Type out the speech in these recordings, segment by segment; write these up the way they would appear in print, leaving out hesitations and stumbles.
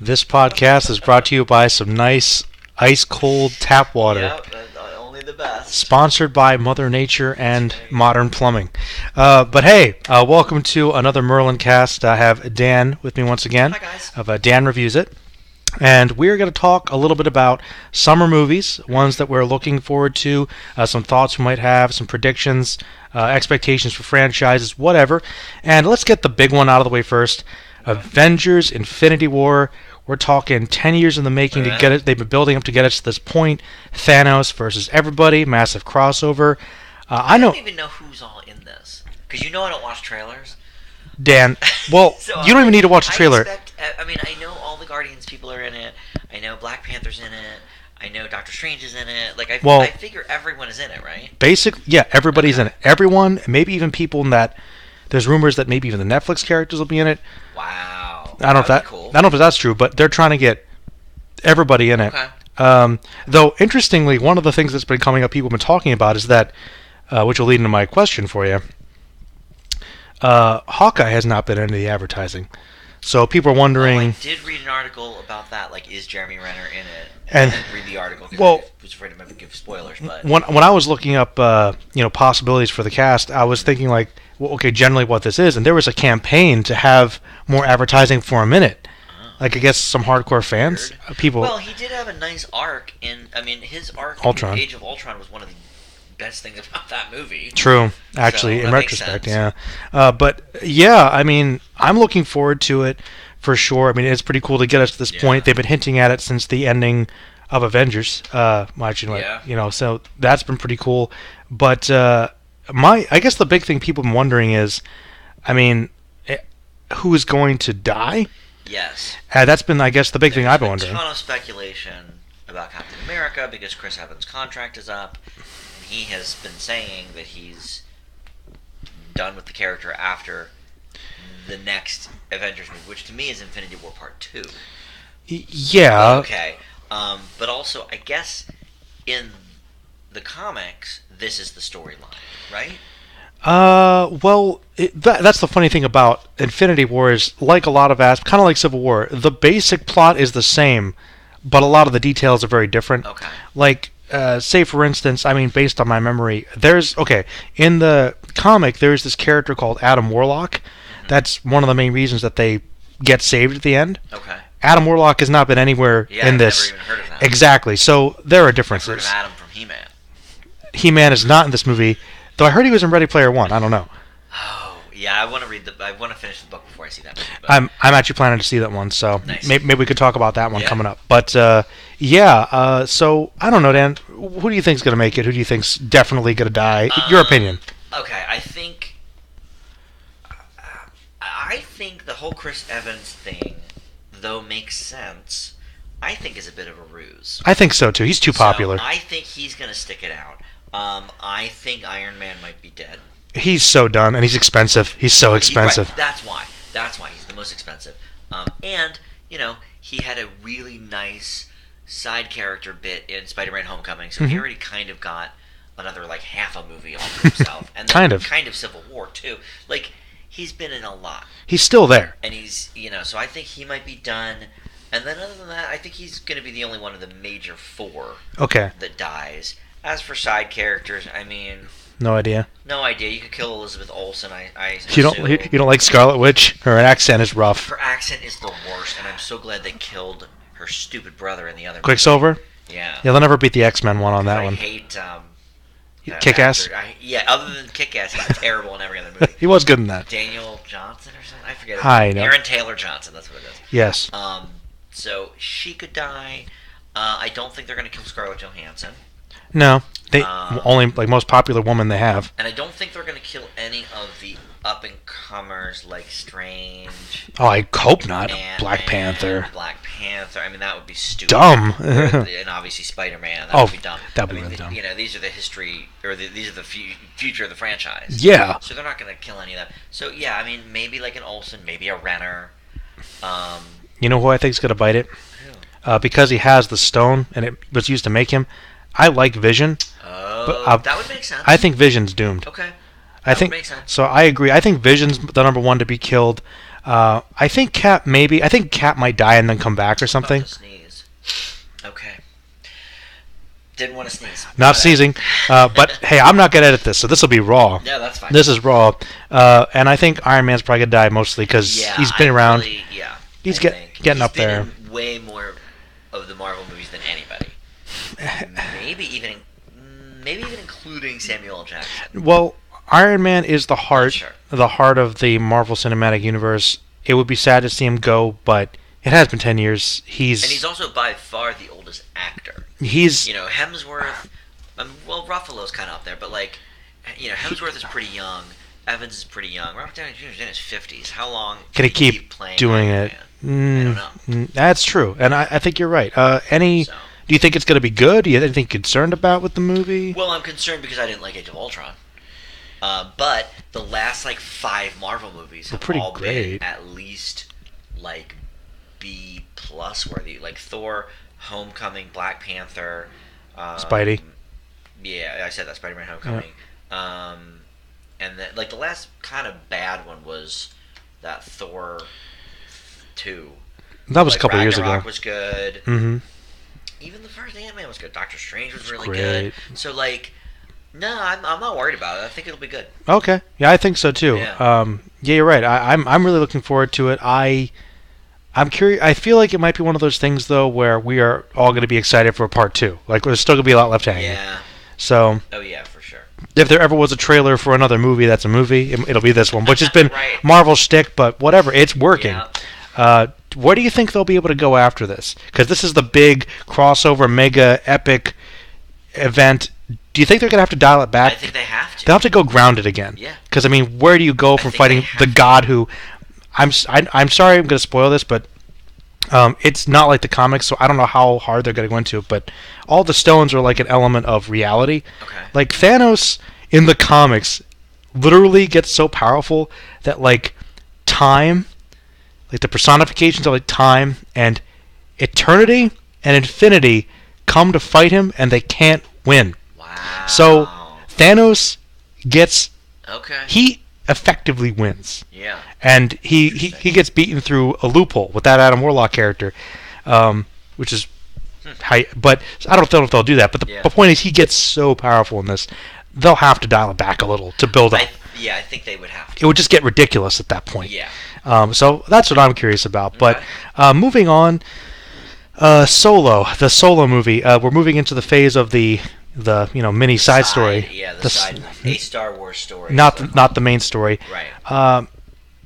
This podcast is brought to you by some nice ice-cold tap water. Yep, only the best. Sponsored by Mother Nature and Modern Plumbing. But hey, welcome to another MerlinCast. I have Dan with me once again. Hi, guys. Of Dan Reviews It. And we're going to talk a little bit about summer movies, ones that we're looking forward to, some thoughts we might have, some predictions, expectations for franchises, whatever. And let's get the big one out of the way first. Avengers Infinity War. We're talking 10 years in the making to get it. They've been building up to get us to this point. Thanos versus everybody, massive crossover. I don't even know who's all in this. Because I don't watch trailers. Dan, well, So, you don't even need to watch the trailer. I know all the Guardians people are in it. I know Black Panther's in it. I know Doctor Strange is in it. I figure everyone is in it, right? Yeah, everybody's in it. Everyone, maybe even people in that. There's rumors that maybe even the Netflix characters will be in it. Wow. I don't know if that's true, but they're trying to get everybody in it. Okay. Though, interestingly, one of the things that's been coming up, people have been talking about, is that, which will lead into my question for you. Hawkeye has not been in the advertising, so people are wondering. I did read an article about that. Is Jeremy Renner in it? And I didn't read the article because I was afraid to give spoilers. But when I was looking up, possibilities for the cast, I was thinking generally what this is, and there was a campaign to have more advertising for him in it. I guess some hardcore fans, people. Well, he did have a nice arc his arc Ultron. in Age of Ultron was one of the best things about that movie. True, actually, So, in that makes retrospect, sense. yeah. But yeah, I'm looking forward to it for sure. It's pretty cool to get us to this point. They've been hinting at it since the ending of Avengers. So that's been pretty cool. But I guess the big thing people have been wondering is, who is going to die? Yes. That's been, I guess, the big thing I've been wondering. There's a ton of speculation about Captain America because Chris Evans' contract is up. And he has been saying that he's done with the character after the next Avengers movie, which to me is Infinity War Part 2. Yeah. Okay. But also, I guess in the comics, this is the storyline, right? That's the funny thing about Infinity War is, like a lot of kind of like Civil War, the basic plot is the same, but a lot of the details are very different. Okay. Say for instance, based on my memory, in the comic, there's this character called Adam Warlock. Mm-hmm. That's one of the main reasons that they get saved at the end. Okay. Adam Warlock has not been anywhere in this. I've never even heard of that. Exactly. So there are differences. I've heard of Adam from He-Man. He-Man is not in this movie, though I heard he was in Ready Player One. I don't know. Oh, yeah, I want to finish the book before I see that movie. But I'm actually planning to see that one, so nice. maybe we could talk about that one coming up. But so I don't know, Dan. Who do you think's gonna make it? Who do you think's definitely gonna die? Your opinion. Okay, I think the whole Chris Evans thing, though, makes sense. I think is a bit of a ruse. I think so too. He's too popular. I think he's gonna stick it out. I think Iron Man might be dead. He's so done, and he's expensive. He's so expensive. Right. That's why he's the most expensive. And he had a really nice side character bit in Spider-Man: Homecoming, so he already kind of got another half a movie all to himself, and then kind of Civil War too. He's been in a lot. He's still there, and he's so I think he might be done. And then other than that, I think he's going to be the only one of the major four that dies. As for side characters, no idea. No idea. You could kill Elizabeth Olsen. You don't like Scarlet Witch? Her accent is rough. Her accent is the worst, and I'm so glad they killed her stupid brother in the other Quicksilver? movie. Yeah. Yeah, they'll never beat the X-Men one on that one. I hate Kick-Ass? Other than Kick-Ass, he's terrible in every other movie. He was good in that. Daniel Johnson or something? I forget. Aaron Taylor Johnson, that's what it is. Yes. So she could die. I don't think they're going to kill Scarlett Johansson. No, they only most popular woman they have. And I don't think they're going to kill any of the up and comers like Strange. Oh, I hope not. Ant-Man, Black Panther. That would be stupid. Dumb. And obviously Spider-Man. That would be dumb. That would be really dumb. These are the history, or these are the future of the franchise. Yeah. So they're not going to kill any of them. So yeah, maybe like an Olsen, maybe a Renner. You know who I think is going to bite it? Who? Because he has the stone and it was used to make him. I like Vision. Oh, that would make sense. I think Vision's doomed. Okay. That would make sense. So I agree. I think Vision's the number one to be killed. I think Cap maybe. I think Cap might die and then come back or About something. to sneeze. Okay. Didn't want to sneeze. Not sneezing. But hey, I'm not gonna edit this, so this will be raw. Yeah, that's fine. This is raw. And I think Iron Man's probably gonna die mostly because he's been around. Really, yeah. He's getting up there. In way more of the Marvel movies than anybody. Maybe even including Samuel L. Jackson. Well, Iron Man is the heart, Sure. the heart of the Marvel Cinematic Universe. It would be sad to see him go, but it has been 10 years. And he's also by far the oldest actor. He's Hemsworth. Well, Ruffalo's kind of up there, but Hemsworth is pretty young. Evans is pretty young. Robert Downey Jr. is in his 50s. How long can he keep playing doing Iron it? Man? I don't know. That's true, and I think you're right. Do you think it's going to be good? Do you have anything concerned about with the movie? Well, I'm concerned because I didn't like Age of Ultron. But the last 5 Marvel movies have pretty all great. been at least B+ worthy. Like Thor, Homecoming, Black Panther, Spidey. Yeah, I said that, Spider-Man: Homecoming. Yeah. And then the last kind of bad one was that Thor 2. That was a couple years ago. Ragnarok was good. Mm-hmm. Even the first Ant-Man was good. Doctor Strange was really great. good. So no, I'm not worried about it. I think it'll be good. Okay, yeah, I think so too. Yeah, you're right. I'm really looking forward to it. I'm curious. I feel like it might be one of those things though where we are all going to be excited for part 2. There's still going to be a lot left hanging. Yeah. So. Oh yeah, for sure. If there ever was a trailer for another movie that's a movie, it'll be this one, which has been Right. Marvel shtick, but whatever, it's working. Yeah. Where do you think they'll be able to go after this? Because this is the big crossover, mega epic event. Do you think they're going to have to dial it back? I think they have to. They'll have to go grounded again. Yeah. Because, where do you go from fighting the god who... I'm sorry I'm going to spoil this, but it's not like the comics, so I don't know how hard they're going to go into it, but all the stones are an element of reality. Okay. Thanos in the comics literally gets so powerful that, time... the personifications of time and eternity and infinity come to fight him, and they can't win. Wow. So Thanos gets... Okay. He effectively wins. Yeah. And he gets beaten through a loophole with that Adam Warlock character, which is... But I don't know if they'll do that. But the point is, he gets so powerful in this, they'll have to dial it back a little to build up. I think they would have to. It would just get ridiculous at that point. Yeah. So that's what I'm curious about. But moving on, Solo, the Solo movie. We're moving into the phase of the mini side story. Yeah, the side, a Star Wars story. Not the main story. Right.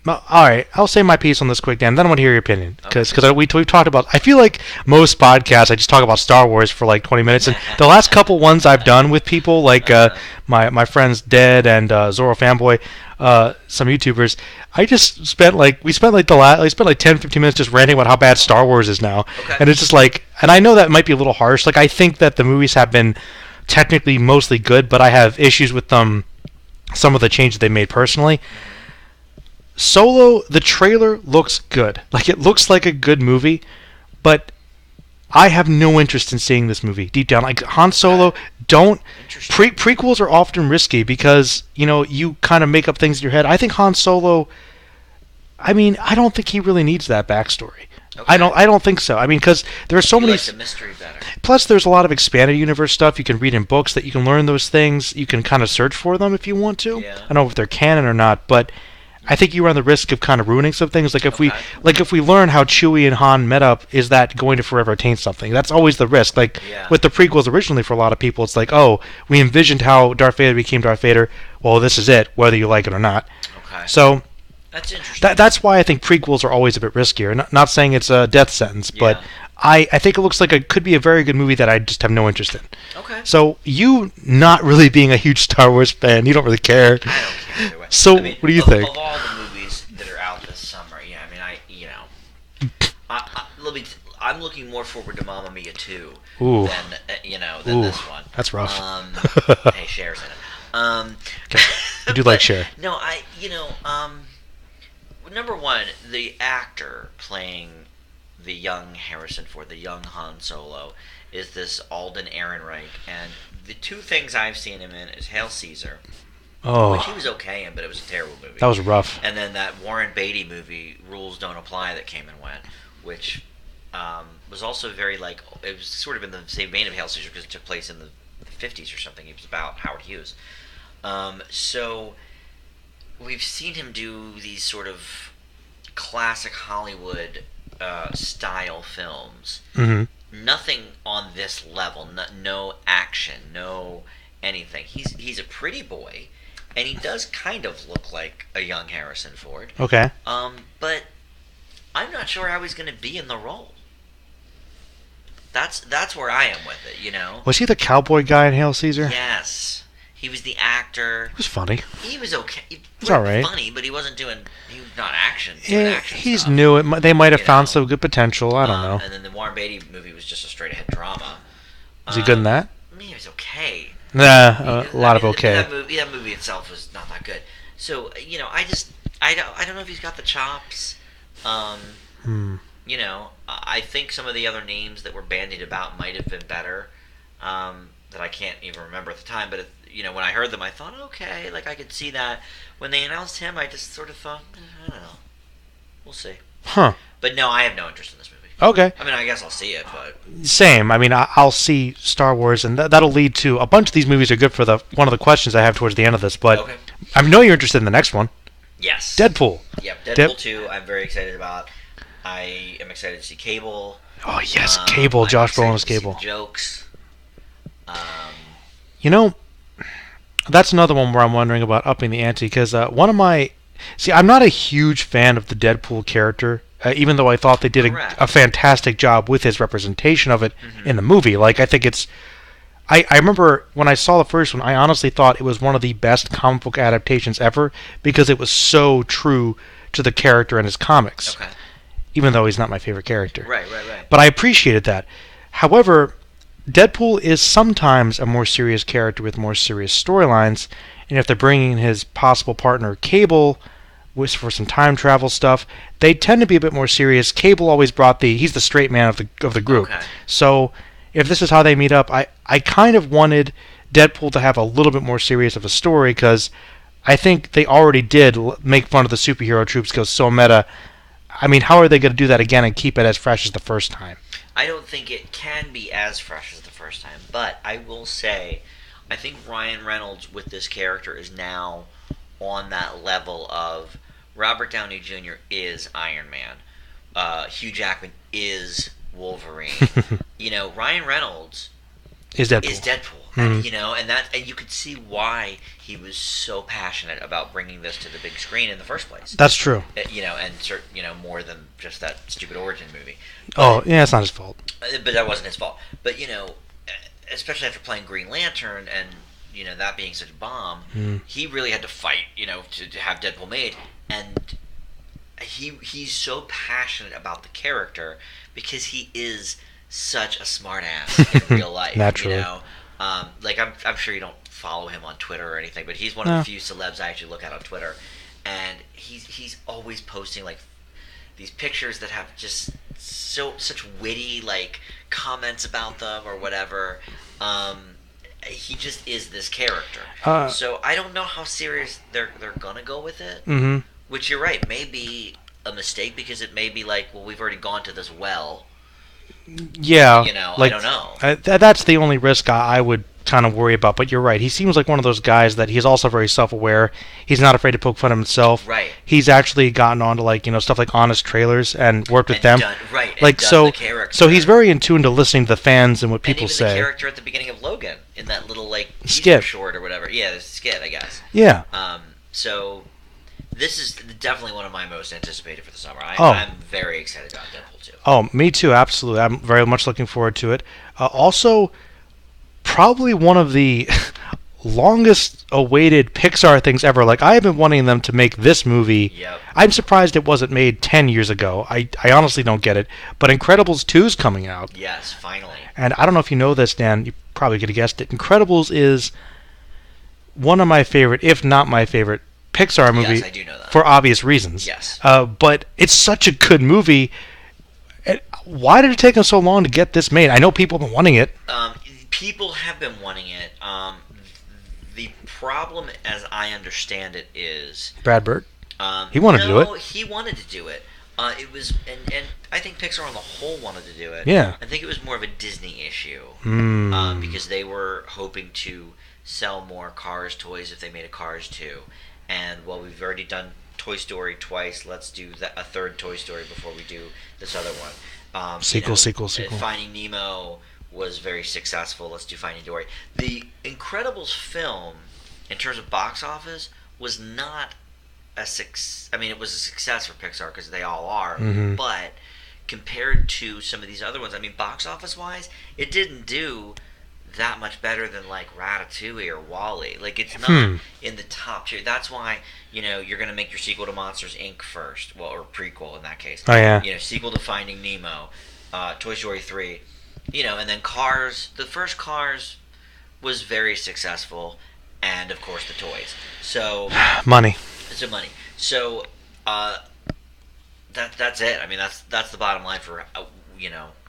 All right, I'll say my piece on this quick, Dan. Then I want to hear your opinion because Okay. we've talked about. I feel like most podcasts I just talk about Star Wars for 20 minutes, and the last couple ones I've done with people my friends Dead and Zorro Fanboy, some YouTubers, I just spent we spent 10-15 minutes just ranting about how bad Star Wars is now, Okay. and it's just and I know that might be a little harsh. I think that the movies have been technically mostly good, but I have issues with them. Some of the changes they made personally. Solo, the trailer looks good. It looks like a good movie, but I have no interest in seeing this movie deep down. Han Solo, don't... Prequels are often risky because, you kind of make up things in your head. I think Han Solo... I don't think he really needs that backstory. Okay. I don't think so. Because there are so many... like the mystery better. Plus, there's a lot of expanded universe stuff you can read in books that you can learn those things. You can kind of search for them if you want to. Yeah. I don't know if they're canon or not, but... I think you run the risk of kind of ruining some things. If we learn how Chewie and Han met up, is that going to forever taint something? That's always the risk. With the prequels originally, for a lot of people, it's we envisioned how Darth Vader became Darth Vader. Well, this is it, whether you like it or not. Okay. So that's interesting. That's why I think prequels are always a bit riskier. Not saying it's a death sentence, but I think it looks like it could be a very good movie that I just have no interest in. Okay. So you not really being a huge Star Wars fan, you don't really care. I don't care either way. So what do you think? Of all the movies that are out this summer, I'm looking more forward to Mamma Mia 2 than this one. That's rough. Hey, Cher's in it. Okay. I do like Cher. No, number one, the actor playing the young Harrison Ford, the young Han Solo, is this Alden Ehrenreich, and the two things I've seen him in is Hail Caesar which he Oh, was okay in, but it was a terrible movie. that was rough. And then that Warren Beatty movie, Rules Don't Apply, that came and went, which was also very like it was sort of in the same vein of Hail Caesar because it took place in the 50s or something. It was about Howard Hughes. So we've seen him do these sort of classic Hollywood style films. Hmm. Nothing on this level. No action. No anything. He's a pretty boy, and he does kind of look like a young Harrison Ford. Okay. But I'm not sure how he's going to be in the role. That's where I am with it. You know. Was he the cowboy guy in Hail Caesar? Yes. He was the actor. It was funny. He was okay. He was all right. Funny, but he wasn't doing. He was not action. Yeah, action he's stuff, new. They might have you found know. some good potential. I don't know. And then the Warren Beatty movie was just a straight ahead drama. Was he good in that? I mean, he was okay. Nah, a lot of okay. That movie itself was not that good. So you know, I don't know if he's got the chops. You know, I think some of the other names that were bandied about might have been better. That I can't even remember at the time, but you know, when I heard them, I thought, okay, like I could see that. When they announced him, I just sort of thought, I don't know, we'll see. Huh. But no, I have no interest in this movie. Okay. I mean, I guess I'll see it, but Same. I mean, I'll see Star Wars, and that'll lead to a bunch of these movies are good for one of the questions I have towards the end of this. But okay. I know you're interested in the next one. Yes. Deadpool. Yep, Deadpool 2. I'm very excited about. I am excited to see Cable. Oh yes, Cable. Josh Brolin as Cable. Jokes. You know, that's another one where I'm wondering about upping the ante because one of my I'm not a huge fan of the Deadpool character, even though I thought they did a fantastic job with his representation of it in the movie. Like I think it's. I remember when I saw the first one, I honestly thought it was one of the best comic book adaptations ever because it was so true to the character and his comics. Okay. Even though he's not my favorite character. Right. But I appreciated that. However, Deadpool is sometimes a more serious character with more serious storylines, and if they're bringing in his possible partner Cable for some time travel stuff, they tend to be a bit more serious. Cable always brought he's the straight man of the group. Okay. So if this is how they meet up, I kind of wanted Deadpool to have a little bit more serious of a story because I think they already did make fun of the superhero troops go so meta. I mean, how are they going to do that again and keep it as fresh as the first time? I don't think it can be as fresh as the first time, but I will say, I think Ryan Reynolds with this character is now on that level of Robert Downey Jr. is Iron Man, Hugh Jackman is Wolverine. You know, Ryan Reynolds is Deadpool. And, you know, and you could see why he was so passionate about bringing this to the big screen in the first place. That's true. You know, and more than just that stupid origin movie. But, yeah, it's not his fault. But that wasn't his fault. But you know, especially after playing Green Lantern and you know that being such a bomb, he really had to fight. You know, to have Deadpool made, and he's so passionate about the character because he is such a smart ass in real life. Naturally. You know, like I'm sure you don't follow him on Twitter or anything, but he's one of the few celebs I actually look at on Twitter, and he's always posting like these pictures that have just such witty like comments about them or whatever. He just is this character. So I don't know how serious they're gonna go with it. Mm-hmm. Which you're right, may be a mistake because it may be like, well, we've already gone to this well. Yeah, You know, like, I don't know. That's the only risk I would kind of worry about. But you're right. He seems like one of those guys that he's also very self-aware. He's not afraid to poke fun of himself. Right. He's actually gotten onto like stuff like Honest Trailers and worked with them. Like so he's very in tune to listening to the fans and what people and even say. The character at the beginning of Logan in that little like skit short or whatever. Yeah, the skit, I guess. Yeah. So this is definitely one of my most anticipated for the summer. I'm very excited about Deadpool 2. Oh, me too, absolutely. I'm very much looking forward to it. Also, probably one of the longest awaited Pixar things ever. Like, I have been wanting them to make this movie. Yep. I'm surprised it wasn't made 10 years ago. I honestly don't get it. But Incredibles 2 is coming out. Yes, finally. And I don't know if you know this, Dan. You probably could have guessed it. Incredibles is one of my favorite, if not my favorite, Pixar movie. Yes, I do know that. For obvious reasons. Yes. But it's such a good movie. Why did it take them so long to get this made? I know people have been wanting it. People have been wanting it. The problem, as I understand it, is Brad Bird. He wanted to do it. No, he wanted to do it. It was, and I think Pixar on the whole wanted to do it. Yeah. I think it was more of a Disney issue Mm. because they were hoping to sell more Cars toys if they made a Cars 2. And well, we've already done Toy Story twice. Let's do a third Toy Story before we do this other one. Sequel. Finding Nemo was very successful. Let's do Finding Dory. The Incredibles film, in terms of box office, was not a success. I mean, it was a success for Pixar because they all are. Mm-hmm. But compared to some of these other ones, I mean, box office wise, it didn't do that much better than like Ratatouille or WALL-E. Like, it's not in the top tier. That's why you're gonna make your sequel to Monsters Inc. first, well, or prequel in that case. Oh yeah. Sequel to Finding Nemo, Toy Story 3, and then Cars. The first Cars was very successful, and of course the toys. So money. So money. So that's it. I mean, that's the bottom line for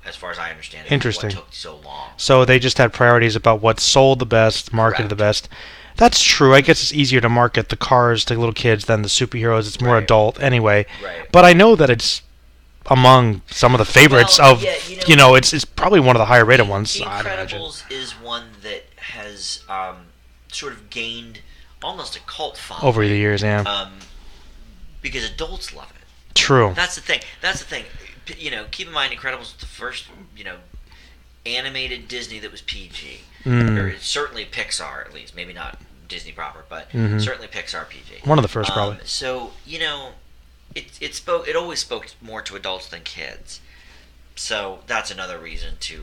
as far as I understand it. Interesting. What took so long? So they just had priorities about what sold the best, marketed the best. That's true. I guess it's easier to market the Cars to little kids than the superheroes. It's more adult anyway. Right. But I know that it's among some of the favorites it's probably one of the higher rated ones. Incredibles is one that has sort of gained almost a cult following over the years, yeah. Because adults love it. True. That's the thing. Keep in mind, Incredibles was the first, animated Disney that was PG. Or certainly Pixar, at least. Maybe not Disney proper, but certainly Pixar PG. One of the first, probably. So, it always spoke more to adults than kids. So that's another reason to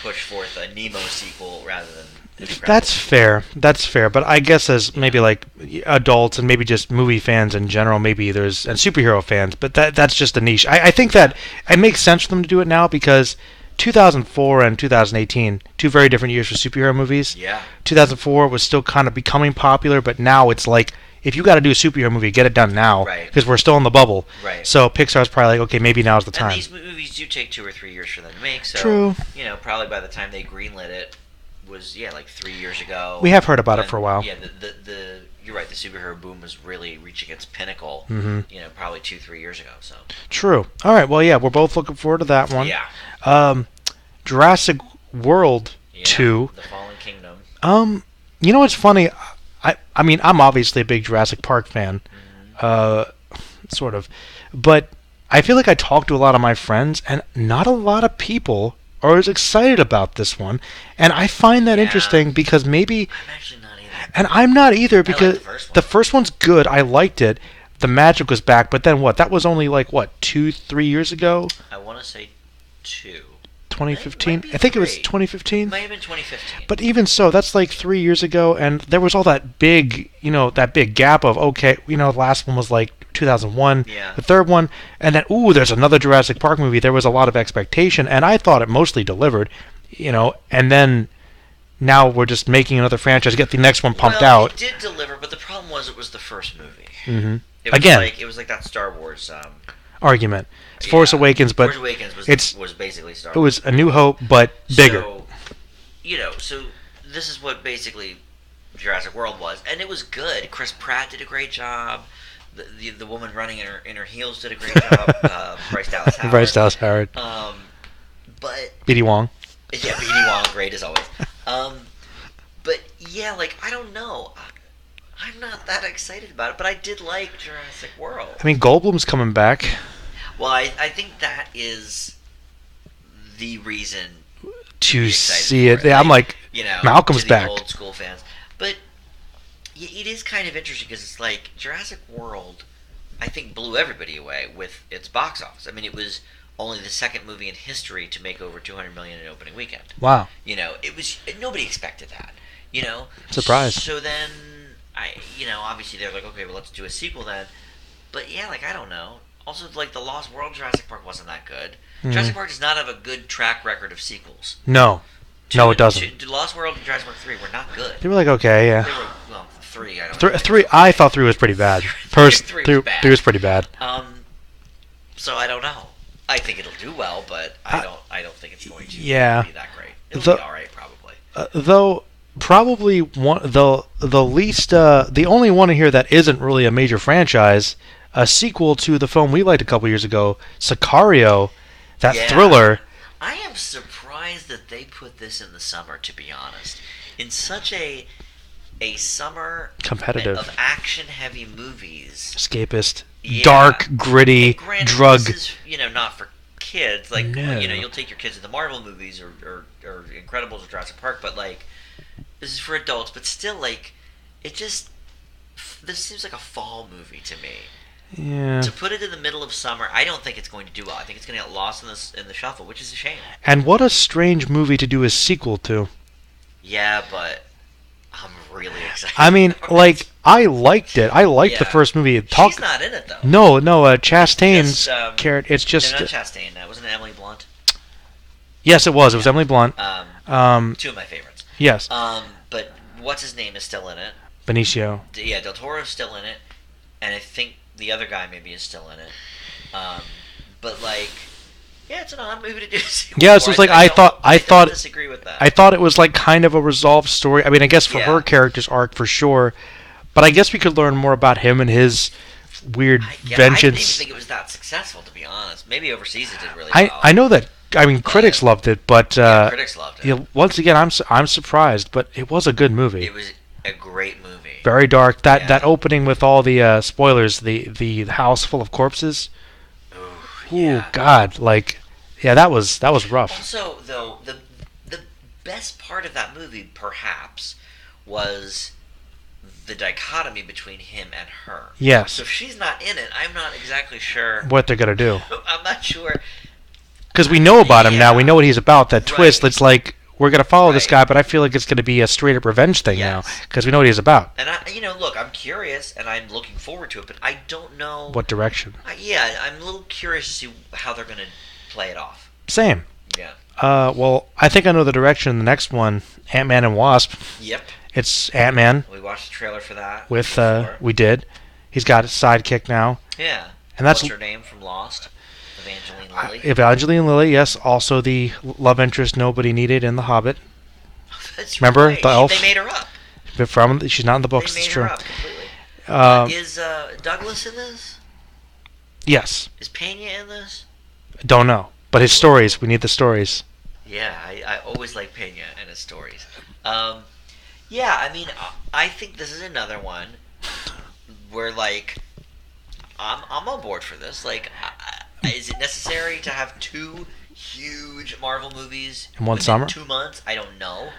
push forth a Nemo sequel rather than That's fair. But I guess as maybe like adults and maybe just movie fans in general, maybe and superhero fans, but that's just a niche. I think that it makes sense for them to do it now because 2004 and 2018, two very different years for superhero movies. Yeah. 2004 was still kind of becoming popular, but now it's like, if you got to do a superhero movie, get it done now, because we're still in the bubble. Right. So Pixar's probably like, okay, maybe now's the time. And these movies do take 2 or 3 years for them to make. So, true. Probably by the time they greenlit it was like 3 years ago. We have heard about it for a while. Yeah, you're right. The superhero boom was really reaching its pinnacle. Probably 2-3 years ago. So. True. All right. Well, yeah, we're both looking forward to that one. Yeah. Jurassic World 2. The Fallen Kingdom. You know what's funny? I mean, I'm obviously a big Jurassic Park fan, sort of, but I feel like I talk to a lot of my friends, and not a lot of people are as excited about this one, and I find that interesting because maybe... I'm actually not either. And I'm not either because the first one's good. I liked it. The magic was back, but then what? That was only 2-3 years ago? I want to say 2. 2015? I think it was 2015. It might have been 2015. But even so, that's 3 years ago, and there was all that big, that big gap of, okay, the last one was 2001, the third one, and then, there's another Jurassic Park movie. There was a lot of expectation, and I thought it mostly delivered, and then now we're just making another franchise, get the next one pumped out. It did deliver, but the problem was it was the first movie. Mm-hmm. It was like that Star Wars... argument. It's Force Awakens, but Force Awakens was basically Star Wars. It was A New Hope, but bigger. So this is what basically Jurassic World was, and it was good. Chris Pratt did a great job. The woman running in her heels did a great job. Bryce Dallas Howard. But B.D. Wong. Yeah, B.D. Wong, great as always. But yeah, I don't know. I'm not that excited about it, but I did like Jurassic World. I mean, Goldblum's coming back. Well, I think that is the reason to see it. Yeah, I'm Malcolm's to back. The old school fans, but it is kind of interesting because it's Jurassic World. I think blew everybody away with its box office. I mean, it was only the second movie in history to make over $200 million in opening weekend. Wow. It was nobody expected that. Surprise. So then. Obviously they're like, okay, well, let's do a sequel then. But yeah, I don't know. Also, the Lost World Jurassic Park wasn't that good. Mm-hmm. Jurassic Park does not have a good track record of sequels. No, it doesn't. Lost World and Jurassic Park 3 were not good. They were okay, yeah. They were, 3, I don't know. 3, I thought 3 was pretty bad. 3 was pretty bad. So I don't know. I think it'll do well, but I don't think it's going to be that great. It'll be alright, probably. Though, Probably the least the only one here that isn't really a major franchise, a sequel to the film we liked a couple years ago, Sicario, that Yeah. thriller. I am surprised that they put this in the summer, to be honest. In such a summer Competitive. of action-heavy movies. Escapist, Yeah. dark, gritty, And granted, drug. This is, not for kids. Like, No. you'll take your kids to the Marvel movies or Incredibles or Jurassic Park, but, like, this is for adults. But still, like, this seems like a fall movie to me. Yeah. To put it in the middle of summer, I don't think it's going to do well. I think it's going to get lost in the shuffle, which is a shame. And what a strange movie to do a sequel to. Yeah, but I'm really excited. I mean, like, I liked it. I liked the Yeah. first movie. She's not in it though. No, Chastain's Just, character. It's just. No, not Chastain. Wasn't it Emily Blunt? Yes, it was. It was Emily Blunt. Two of my favorites. Yes. But what's his name is still in it. Benicio. Yeah, Del Toro's still in it, and I think the other guy maybe is still in it. But like, yeah, it's an odd movie to do. Yeah, it's just like I thought. Disagree with that. I thought it was like kind of a resolved story. I mean, I guess for her character's arc for sure, but I guess we could learn more about him and his weird vengeance. I didn't even think it was that successful, to be honest. Maybe overseas it did really well. I know that. I mean, critics loved it, but critics loved it. Yeah, once again, I'm surprised, but it was a good movie. It was a great movie. Very dark. That opening with all the spoilers, the house full of corpses. Ooh, Ooh, God, like, yeah, that was rough. Also, though, the best part of that movie, perhaps, was the dichotomy between him and her. Yes. So if she's not in it, I'm not exactly sure What they're gonna do. I'm not sure. Because we know about him now. We know what he's about. That Right. twist. It's like we're gonna follow this Right. guy, but I feel like it's gonna be a straight up revenge thing now because we know what he's about. And look, I'm curious, and I'm looking forward to it, but I don't know What direction? I'm a little curious to see how they're gonna play it off. Same. Yeah. Well, I think I know the direction. The next one, Ant-Man and Wasp. Yep. It's Ant-Man We watched the trailer for that. with before. we did. He's got a sidekick now, Yeah. and that's What's her name from Lost? Evangeline Lilly. Evangeline Lilly. Yes, also the love interest nobody needed in The Hobbit. That's Remember right. the elf? They made her up. She's not in the books. They It's made true. her up completely. Um, Is Douglas in this? yes. Is Pena in this? Don't know, but his stories. We need the stories. Yeah, I always like Pena and his stories. Yeah, I mean, I think this is another one where, like, I'm on board for this. Like, is it necessary to have two huge Marvel movies In one within summer? 2 months? I don't know.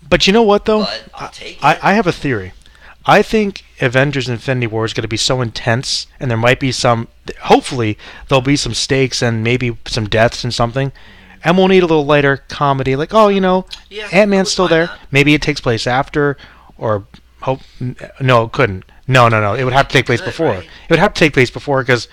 But you know what, though? But I'll take it. I have a theory. I think Avengers Infinity War is going to be so intense, and there might be some. Hopefully, there'll be some stakes and maybe some deaths and something. And we'll need a little lighter comedy, like, oh, Yeah, Ant-Man's still why there. not? Maybe it takes place after, or hope. No, it couldn't. No. It would have to take place Could, before. right? It would have to take place before, because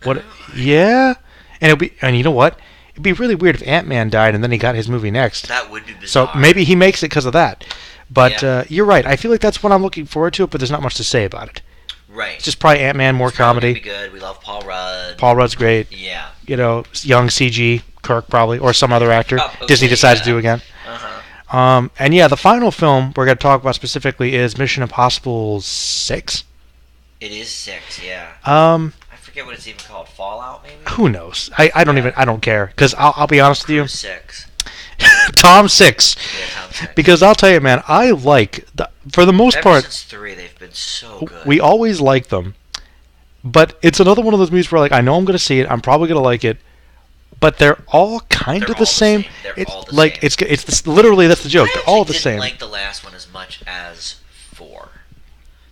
what? Yeah, and it'd be. And you know what? It'd be really weird if Ant-Man died and then he got his movie next. That would be So bizarre. maybe he makes it because of that. But Yeah. you're right. I feel like that's what I'm looking forward to, but there's not much to say about it. Right. It's just probably Ant-Man, more It's probably comedy. gonna be good. We love Paul Rudd. Paul Rudd's great. Yeah. Young CG, Kirk probably, or some other actor. Probably, Disney decides to yeah. do again. Uh-huh. And yeah, the final film we're going to talk about specifically is Mission Impossible 6. It is 6, yeah. I forget what it's even called. Fallout, maybe? Who knows? I don't care, because I'll be honest with you. 6. Tom 6. Yeah, Tom 6. Because I'll tell you, man, I like, for the most Ever part, since 3, they've been so good. we always like them. But it's another one of those movies where, like, I know I'm going to see it, I'm probably going to like it, but they're all kind They're of all the same. They're It's all the like same. it's literally that's the joke. I They're all the actually same. didn't like the last one as much as 4.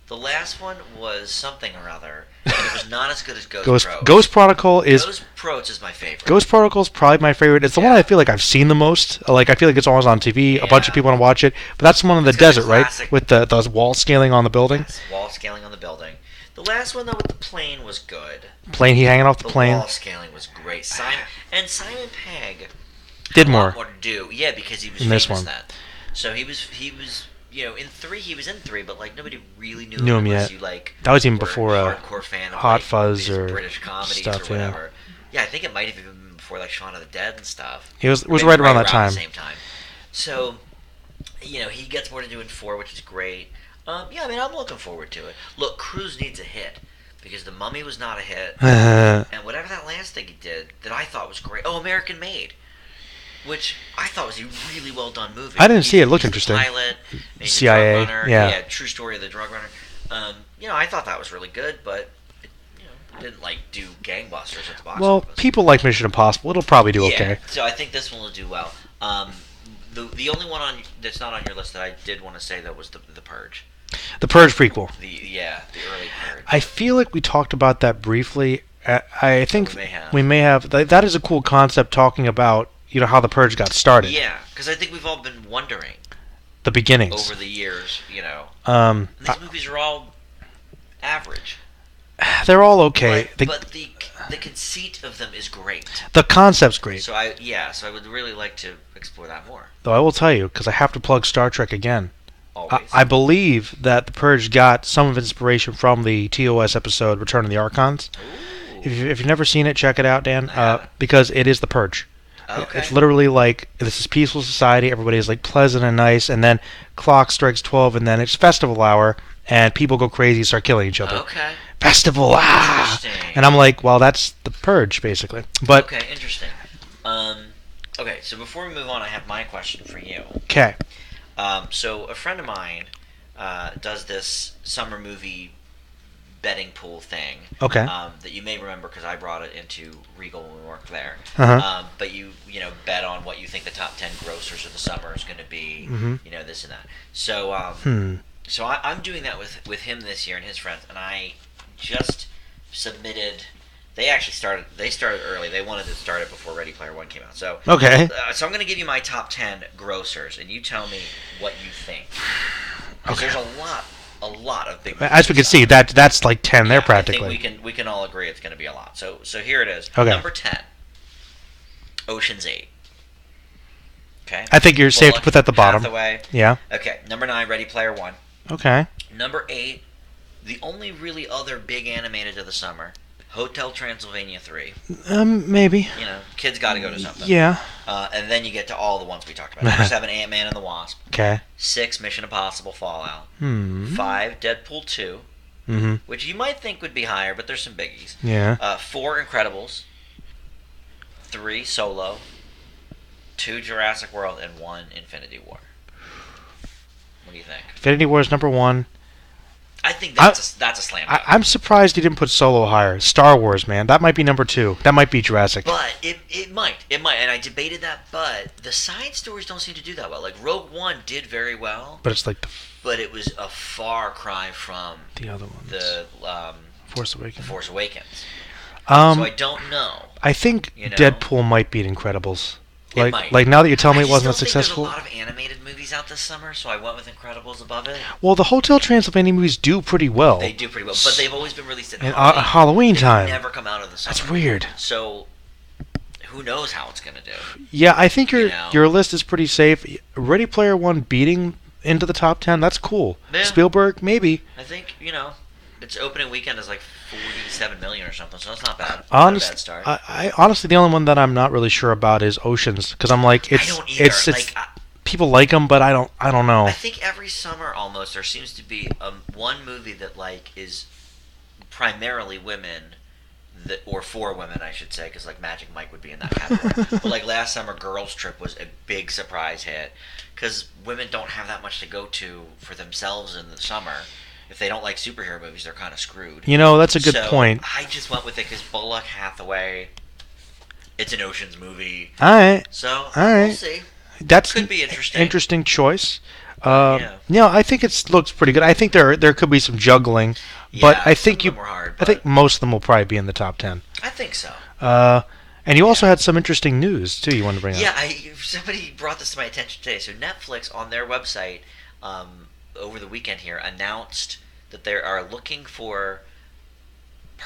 The last one was something or other, and it was not as good as Ghost Protocol is Ghost Protocol is my favorite. Ghost Protocol is probably my favorite. It's the one Yeah. I feel like I've seen the most. Like I feel like it's always on TV. A bunch of Yeah. people want to watch it, but that's the one in the It's got a desert, right? classic- With those wall scaling on the building. Yes, wall scaling on the building. The last one though with the plane was good. Plane, he hanging off the The plane. wall scaling was great. Simon Pegg Did a more. lot more to do. Yeah, because he was In this famous one. then. So he was in 3 he was in 3, but like nobody really knew Knew him unless yet. you like That was even were before, a hardcore fan of Hot like, Fuzz these or British comedies stuff, or yeah. whatever. Yeah, I think it might have even been before like Shaun of the Dead and stuff. It was Maybe right around that the time. same time. So he gets more to do in 4, which is great. Yeah, I mean, I'm looking forward to it. Look, Cruise needs a hit because The Mummy was not a hit, and whatever that last thing he did that I thought was great. Oh, American Made, which I thought was a really well done movie. I didn't see it. It looked interesting. Pilot, CIA, drug runner, yeah, true story of the drug runner. I thought that was really good, but it, didn't like do gangbusters at the box office. People like Mission Impossible. It'll probably do okay. So I think this one will do well. The only one that's not on your list that I did want to say though was the Purge. The Purge prequel. The early Purge. I feel like we talked about that briefly. I think we may have. That is a cool concept, talking about how the Purge got started. Yeah, because I think we've all been wondering the beginnings over the years. And these movies are all average. They're all okay. Right, but the conceit of them is great. The concept's great. So I would really like to explore that more. Though I will tell you, because I have to plug Star Trek again. Always. I believe that the Purge got some of inspiration from the TOS episode Return of the Archons. Ooh. If you've never seen it, check it out, Dan. Because it is the Purge. Okay. It's literally like, this is peaceful society, everybody is like pleasant and nice, and then clock strikes 12, and then it's festival hour, and people go crazy, start killing each other. Okay. Festival, and I'm like, well, that's the Purge, basically. But okay, interesting. Okay, so before we move on, I have my question for you. Okay. So a friend of mine does this summer movie betting pool thing. Okay. That you may remember because I brought it into Regal when we worked there. Uh-huh. But you bet on what you think the top 10 grossers of the summer is going to be. Mm-hmm. This and that. So so I'm doing that with him this year and his friends, and I just submitted. They started early. They wanted to start it before Ready Player One came out. So okay. So I'm going to give you my top 10 grossers, and you tell me what you think. Because Okay. there's a lot of big. As we can see, that's like 10 there practically. I think we can all agree it's going to be a lot. So here it is. Okay. Number 10, Ocean's 8. Okay. I think you're safe to put that at the bottom. Hathaway. Yeah. Okay. Number 9, Ready Player One. Okay. Number 8, the only really other big animated of the summer, Hotel Transylvania 3. Maybe. Kids got to go to something. Yeah. And then you get to all the ones we talked about. Number 7, Ant-Man and the Wasp. Okay. 6, Mission Impossible Fallout. 5, Deadpool 2. Mm-hmm. Which you might think would be higher, but there's some biggies. Yeah. 4, Incredibles. 3, Solo. 2, Jurassic World. And 1, Infinity War. What do you think? Infinity War is number 1. I think that's a slam dunk. I'm surprised he didn't put Solo higher. Star Wars, man. That might be number 2. That might be Jurassic. But it might. And I debated that, but the side stories don't seem to do that well. Like, Rogue One did very well. But it's like But it was a far cry from the other ones. The Force Awakens. Force Awakens. So I don't know. I think Deadpool might beat Incredibles. It might. Like now that you're telling me it wasn't I that successful. There's a lot of animated movies out this summer, so I went with Incredibles above it. Well, the Hotel Transylvania movies do pretty well. They do pretty well, but they've always been released at Halloween time. They never come out of the summer. That's weird. So who knows how it's going to do? Yeah, I think your list is pretty safe. Ready Player One beating into the top 10. That's cool. Yeah. Spielberg, maybe. I think its opening weekend is like 47 million or something, so that's not bad. Not a bad start. I honestly, the only one that I'm not really sure about is Oceans, because I'm like, I don't either. People like them, but I don't know. I think every summer almost there seems to be one movie that is primarily women, or for women, I should say, because Magic Mike would be in that category. But last summer, Girls Trip was a big surprise hit because women don't have that much to go to for themselves in the summer. If they don't like superhero movies, they're kind of screwed. That's a good point. I just went with it because Bullock, Hathaway, it's an Ocean's movie. All right. So we'll see. That could be interesting. Interesting choice. I think it looks pretty good. I think there could be some juggling, but I think I think most of them will probably be in the top 10. I think so. And you also had some interesting news too. You wanted to bring up? Yeah, somebody brought this to my attention today. So Netflix on their website over the weekend here announced that they are looking for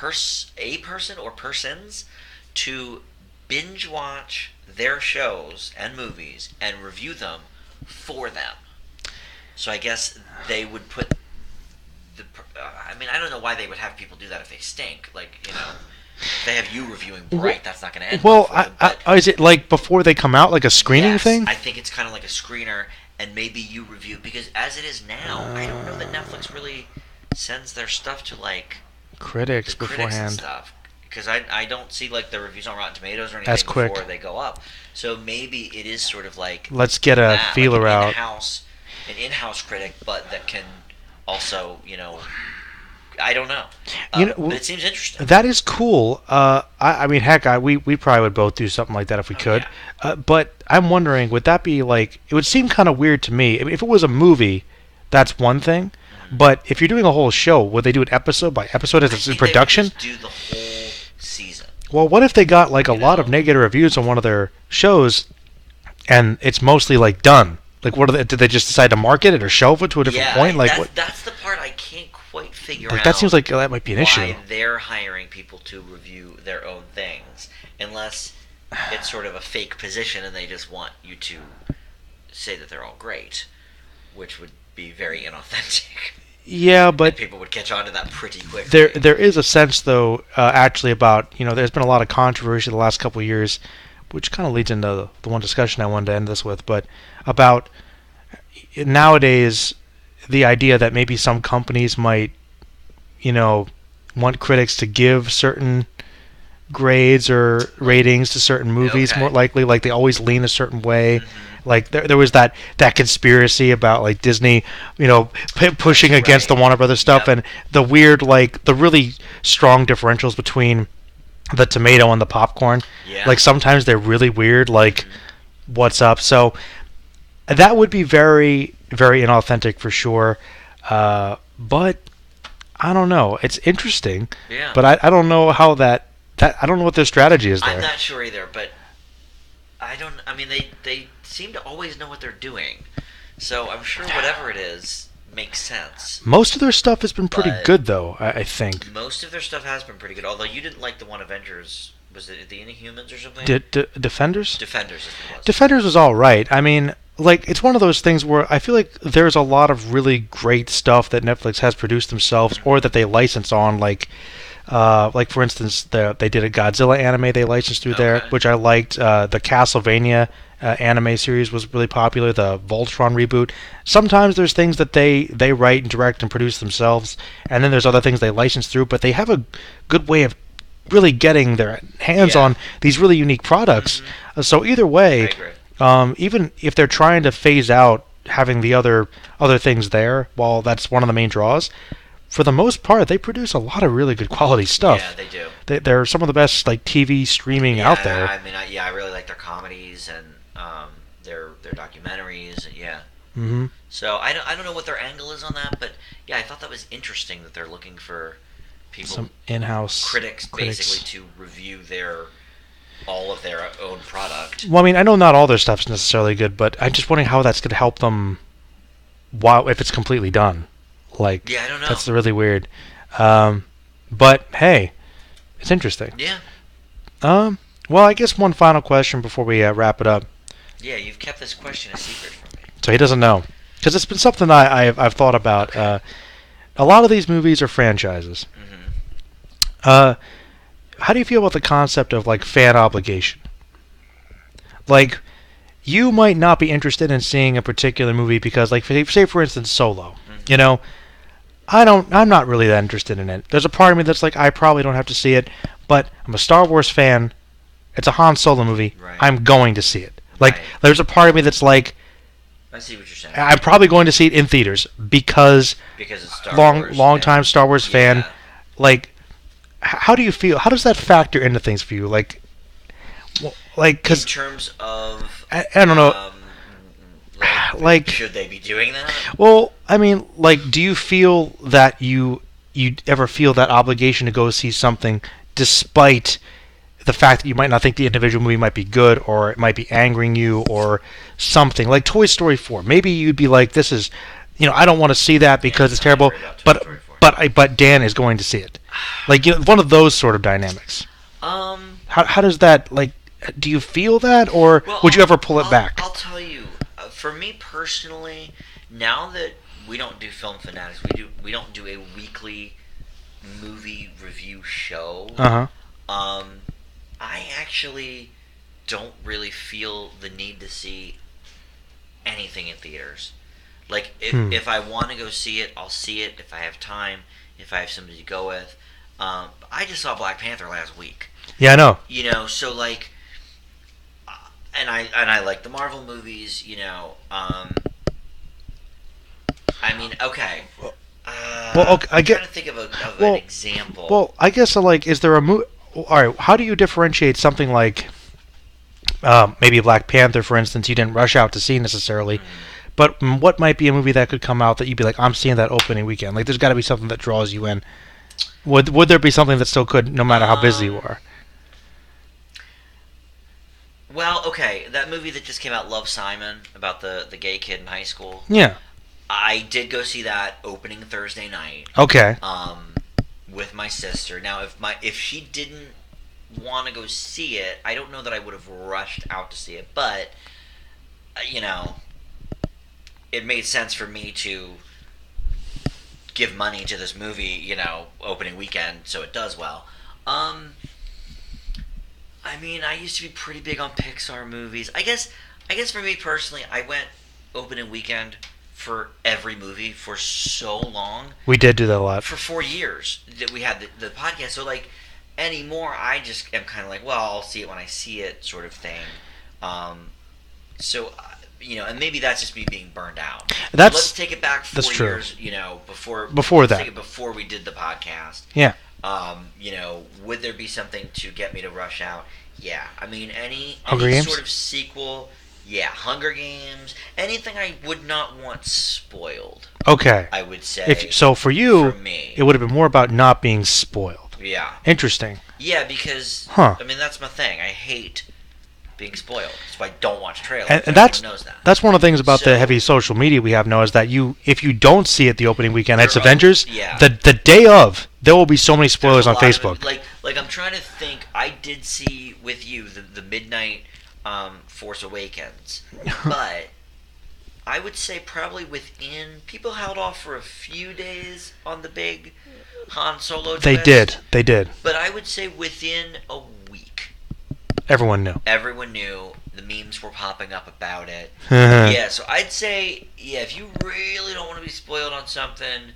a person or persons to binge watch their shows and movies and review them for them. So I guess they would put I don't know why they would have people do that if they stink. If they have you reviewing Bright, that's not going to end. Well, is it like before they come out, like a screening thing? I think it's kind of like a screener, and maybe you review, because as it is now, I don't know that Netflix really sends their stuff to like Critics the critics and beforehand. stuff, because I don't see like the reviews on Rotten Tomatoes or That's anything quick. before they go up. So maybe it is sort of like Let's get a that, feeler like out. an in-house critic, but that can also, I don't know. But it seems interesting. That is cool. I mean, heck, we probably would both do something like that if we could. Yeah. But I'm wondering, would that be like? It would seem kind of weird to me. If it was a movie, that's one thing. But if you're doing a whole show, would they do it episode by episode as it's in production? They would just do the whole season. Well, what if they got like a lot of negative reviews on one of their shows, and it's mostly like done? Like, what did they just decide to market it or shelve it to a different point? Like, that's the part I can't quite figure like out. that seems like that might be an issue. Why they're hiring people to review their own things, unless it's sort of a fake position and they just want you to say that they're all great, which would be very inauthentic. Yeah, but and people would catch on to that pretty quickly. There is a sense, though, actually about there's been a lot of controversy the last couple of years, which kind of leads into the one discussion I wanted to end this with, but about nowadays the idea that maybe some companies might, want critics to give certain grades or ratings to certain movies more likely, like they always lean a certain way. Like there was that conspiracy about like Disney, pushing against the Warner Brothers stuff, and the weird, like the really strong differentials between the tomato and the popcorn. Yeah. Like sometimes they're really weird. Like, what's up? So that would be very, very inauthentic for sure. But I don't know. It's interesting. Yeah. But I don't know how that I don't know what their strategy is there. I'm not sure either, but I mean, they seem to always know what they're doing, so I'm sure whatever it is makes sense. Most of their stuff has been pretty good, though, I think. Most of their stuff has been pretty good, although you didn't like the one Avengers. Was it the Inhumans or something? Defenders? Defenders, is what it was. Defenders was all right. I mean, like, it's one of those things where I feel like there's a lot of really great stuff that Netflix has produced themselves, or that they license on, like for instance, they did a Godzilla anime they licensed through there, which I liked. The Castlevania anime series was really popular. The Voltron reboot. Sometimes there's things that they write and direct and produce themselves, and then there's other things they license through. But they have a good way of really getting their hands on these really unique products. So either way, even if they're trying to phase out having the other things there, while that's one of the main draws, for the most part, they produce a lot of really good quality stuff. Yeah, they do. They're some of the best like TV streaming out there. I mean, I really like their comedies and their documentaries. Yeah. Mm-hmm. So I don't know what their angle is on that, but yeah, I thought that was interesting that they're looking for people, some in-house critics basically to review all of their own product. Well, I mean, I know not all their stuff's necessarily good, but I'm just wondering how that's going to help them. If it's completely done. Like, yeah, I don't know. That's really weird. But hey, it's interesting. Yeah. Well, I guess one final question before we wrap it up. Yeah, you've kept this question a secret from me. So he doesn't know, because it's been something I've thought about. Okay. A lot of these movies are franchises. Mm-hmm. How do you feel about the concept of like fan obligation? Like, you might not be interested in seeing a particular movie because, like, say for instance, Solo. Mm-hmm. I'm not really that interested in it. There's a part of me that's like, I probably don't have to see it, but I'm a Star Wars fan. It's a Han Solo movie. Right. I'm going to see it. Like, there's a part of me that's like, I see what you're saying. I'm probably going to see it in theaters because it's Star Wars. Long time Star Wars fan. Like, how do you feel? How does that factor into things for you? Like, cause in terms of, I don't know. Like, should they be doing that? Well, I mean, like, do you feel that you ever feel that obligation to go see something despite the fact that you might not think the individual movie might be good, or it might be angering you or something? Like Toy Story 4. Maybe you'd be like, this is, I don't want to see that because it's terrible, but Dan is going to see it. Like, one of those sort of dynamics. How does that, like, do you feel that, or would you ever pull it back? I'll tell you. For me personally, now that we don't do Film Fanatics, we don't do a weekly movie review show. I actually don't really feel the need to see anything in theaters. Like, if I want to go see it, I'll see it if I have time, if I have somebody to go with. I just saw Black Panther last week. Yeah, I know. You know, so like, and I like the Marvel movies. You know, I mean, okay. Well, okay, I'm trying to think of an example. Well, I guess is there a movie? All right, how do you differentiate something like maybe Black Panther, for instance? You didn't rush out to see necessarily, but what might be a movie that could come out that you'd be like, I'm seeing that opening weekend? Like, there's got to be something that draws you in. Would there be something that still could, no matter how busy you are? Well, okay, that movie that just came out, Love, Simon, about the gay kid in high school. Yeah. I did go see that opening Thursday night. Okay. With my sister. Now, if she didn't want to go see it, I don't know that I would have rushed out to see it, but you know, it made sense for me to give money to this movie, you know, opening weekend, so it does well. I mean, I used to be pretty big on Pixar movies. I guess for me personally, I went opening weekend for every movie for so long. We did do that a lot. For 4 years that we had the podcast. So, like, anymore, I just am kind of like, well, I'll see it when I see it sort of thing. So, you know, and maybe that's just me being burned out. Let's take it back 4 years, you know, before that. Take it before we did the podcast. Yeah. You know, would there be something to get me to rush out? Yeah. I mean, any sort of sequel, yeah, Hunger Games, anything I would not want spoiled. Okay. I would say. So for you, for me, it would have been more about not being spoiled. Yeah. Interesting. Yeah, because I mean that's my thing. I hate being spoiled. That's why I don't watch trailers. And that's one of the things about the heavy social media we have now is that if you don't see it the opening weekend, it's Avengers. Yeah. The day of, there will be so many spoilers on Facebook. Like I'm trying to think. I did see with you the midnight Force Awakens, but I would say probably people held off for a few days on the big Han Solo twist. They did. But I would say within a week, everyone knew. The memes were popping up about it. Yeah, so I'd say, if you really don't want to be spoiled on something,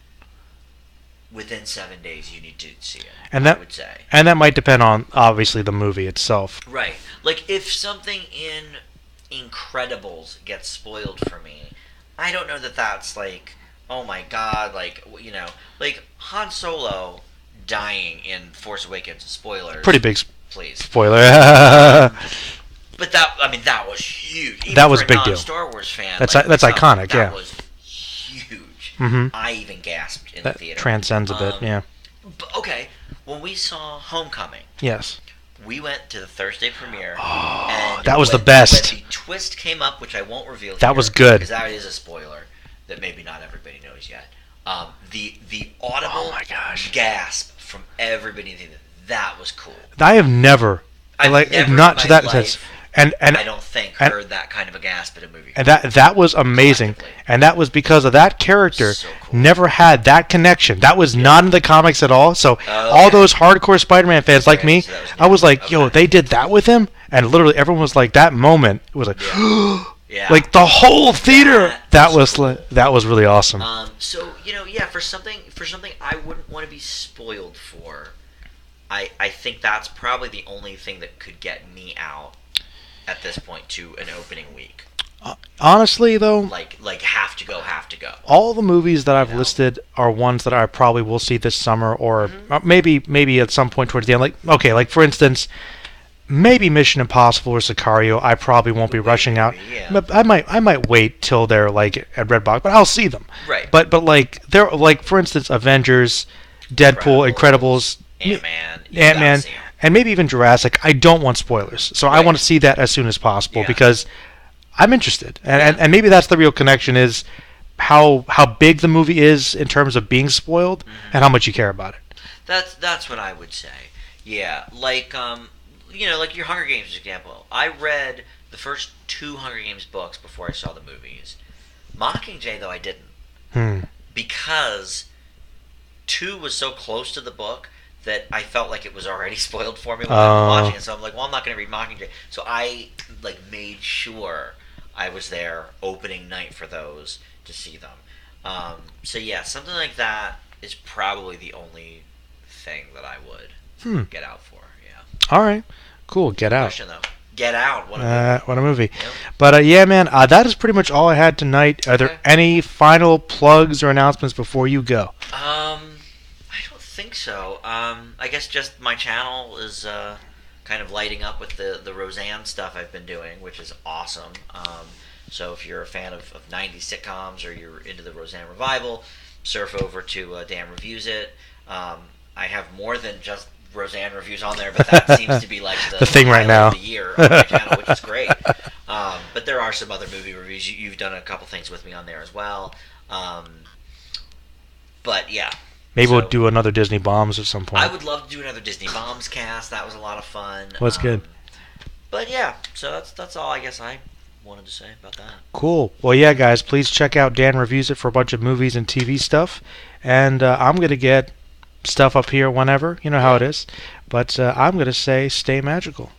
within 7 days you need to see it. I would say. And that might depend on obviously the movie itself. Right. Like if something in Incredibles gets spoiled for me, I don't know that that's like, oh my god, like, you know, like Han Solo dying in Force Awakens. Spoilers. Pretty big please. Spoiler. But that was huge. Even that was for a big deal. Star Wars fan. That's iconic. That was huge. Mm-hmm. I even gasped in the theater. Transcends a bit. Yeah. But okay, when we saw Homecoming. Yes. We went to the Thursday premiere. Oh, and that was the best. When the twist came up, which I won't reveal. That was good. Because that is a spoiler that maybe not everybody knows yet. The audible gasp from everybody in the theater. That was cool. I have never, not to that sense. And I don't think heard that kind of a gasp at a movie. And that was amazing. And that was because of that character never had that connection. That was not in the comics at all. So all those hardcore Spider-Man fans like me, I was like, yo, they did that with him? And literally everyone was like, that moment, it was like, like the whole theater. That was really awesome. So, you know, for something I wouldn't want to be spoiled for, I think that's probably the only thing that could get me out at this point to an opening week. Honestly, though, like have to go. All the movies that I've listed are ones that I probably will see this summer, or maybe at some point towards the end. Like for instance, maybe Mission Impossible or Sicario. I probably won't be rushing out. Yeah. I might wait till they're like at Redbox, but I'll see them. Right. But like they're like for instance, Avengers, Deadpool, Incredibles, Ant-Man. And maybe even Jurassic. I don't want spoilers, so I want to see that as soon as possible because I'm interested, and maybe that's the real connection is how big the movie is in terms of being spoiled and how much you care about it. That's what I would say. Yeah, like like your Hunger Games example. I read the first 2 Hunger Games books before I saw the movies. Mockingjay though I didn't because 2 was so close to the book that I felt like it was already spoiled for me when I was watching it. So I'm like, well, I'm not going to read Mockingjay. So I made sure I was there opening night for those to see them. So yeah, something like that is probably the only thing that I would get out for. Yeah. All right. Cool. Get Out. Question though. Get Out. What a movie. What a movie. Yep. But yeah, man, that is pretty much all I had tonight. Are there Okay. any final plugs or announcements before you go? I don't think so. I guess just my channel is kind of lighting up with the Roseanne stuff I've been doing, which is awesome. So if you're a fan of 90s sitcoms or you're into the Roseanne revival, surf over to Dan Reviews It. I have more than just Roseanne reviews on there, but that seems to be like the thing right now of the year on my channel, which is great. But there are some other movie reviews. You've done a couple things with me on there as well. But yeah. Maybe we'll do another Disney Bombs at some point. I would love to do another Disney Bombs cast. That was a lot of fun. That's good. But yeah, so that's all I guess I wanted to say about that. Cool. Well, yeah, guys, please check out Dan Reviews It for a bunch of movies and TV stuff. And I'm going to get stuff up here whenever. You know how it is. But I'm going to say stay magical.